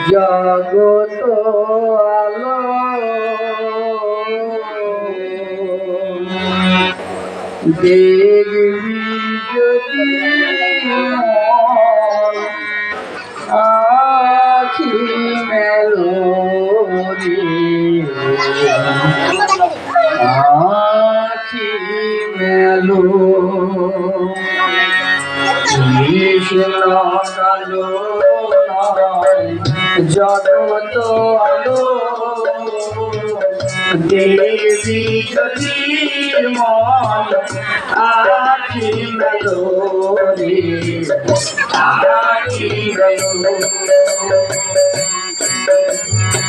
জগত আলো দেখবি যদি আখি মেলো আখি মেলো কৃষ্ণ কালো জগত আলো দেবী জ্যোতির মন আখি মেলো রে আখি মেলো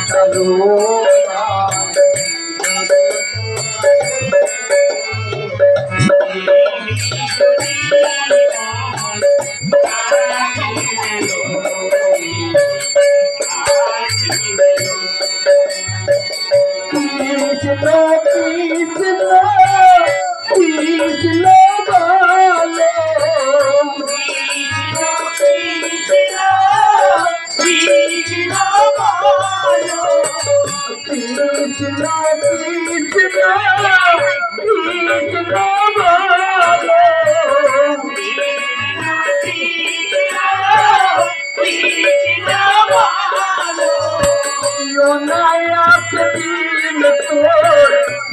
কালো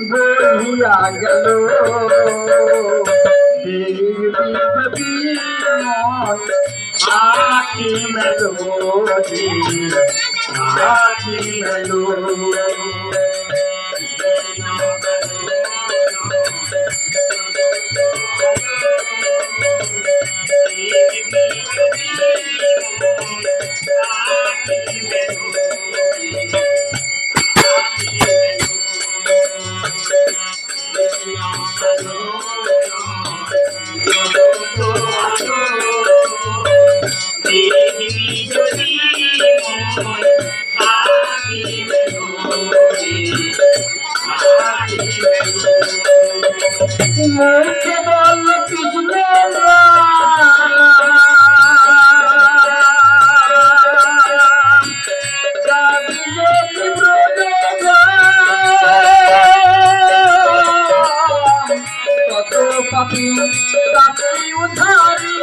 বহিয়া গেল আখি মেলো আখি মেলো কেবল কৃষ্ণ কত পাপি তাকে উদ্ধারি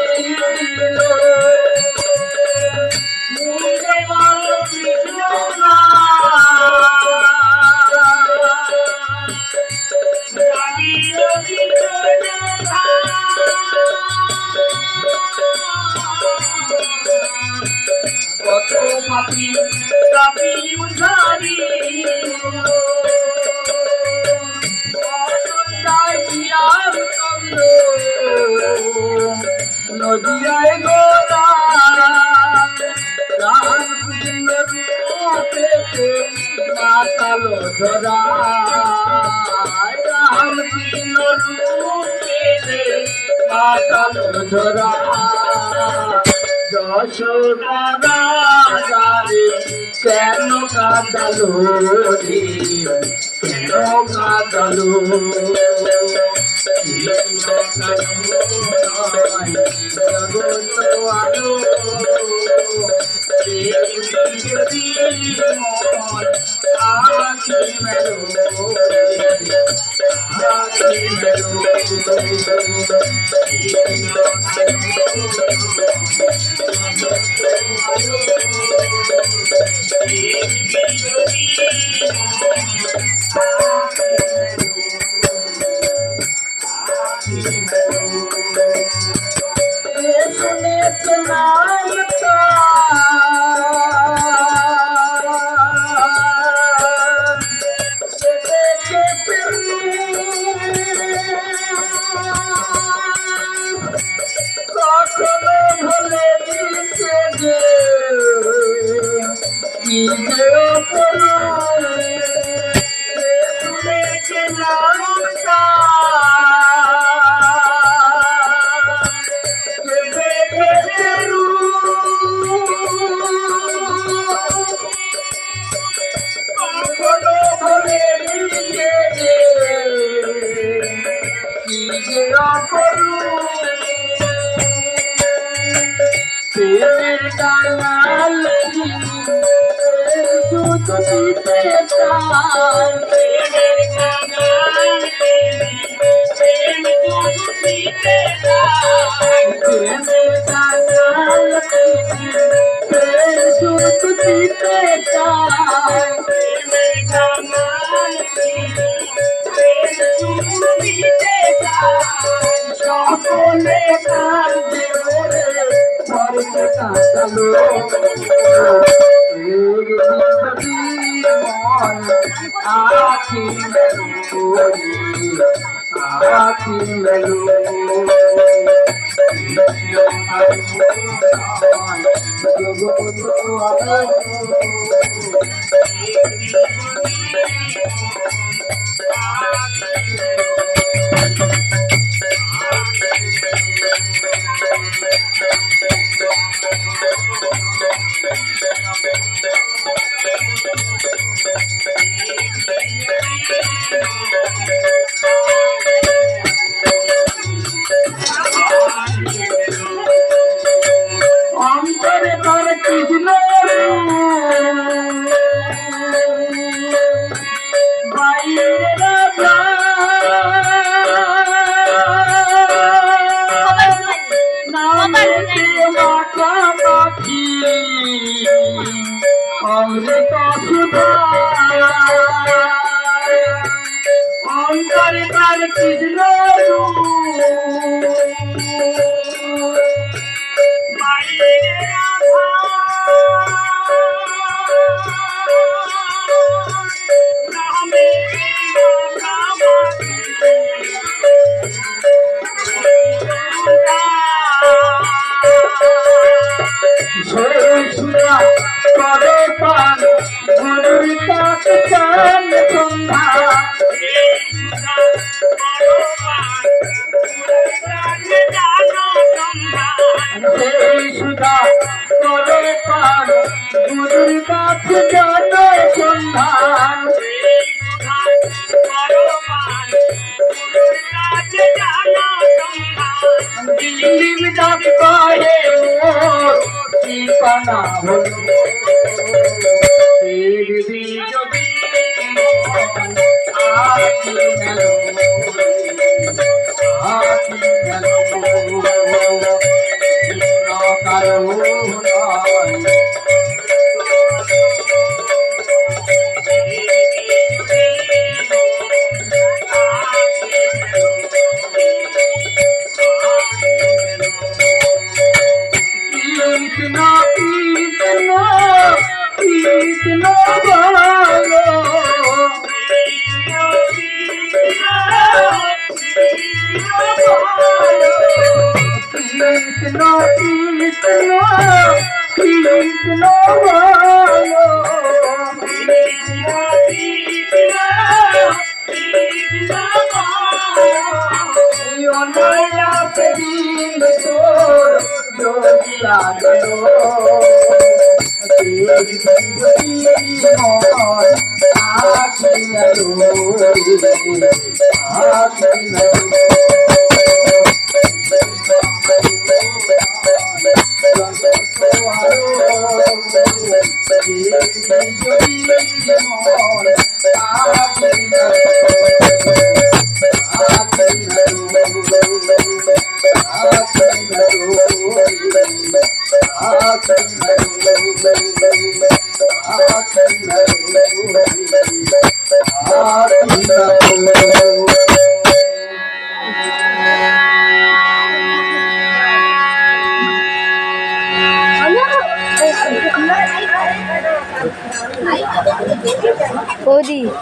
কত পাপি তাকে উদ্ধারি নদিয়ায় গোরা রামকৃষ্ণ পেতে মাতালো ধরা রামকৃষ্ণ পেতে মাতালো ধরা যশোদা রাজারে কেন কাঁদালো রে কেন কাঁদালো জগত আলো আখি মেলো আখি মেলো প্রেমের কাঙাল দিতে চাই প্রেমের কাঙাল প্রেম শুধু দিতে চাই প্রেমের কাঙাল প্রেম শুধু দিতে চাই প্রেমের কাঙাল প্রেম শুধু দিতে চাই সকলে কাঁদে ওরে মরতে কাঁদালো অন্তরে তার কৃষ্ণ বাইরে রাজা নামে মাথা পাখি অমৃত সুধা অন্তরে তার কৃষ্ণ করে পান গুরুর কাছে চান সন্ধ্যা সেই সুধা করে পান গুরুর কাছে জান সন্ধান দিল্লি ডাক পায়ে মোর ঠিকানা হলো যদি আখি মেলো কারো কৃষ্ণ বলো কৃষ্ণ কৃষ্ণ কৃষ্ণ বলো দিন তোর যোগিয়া গেল Cody.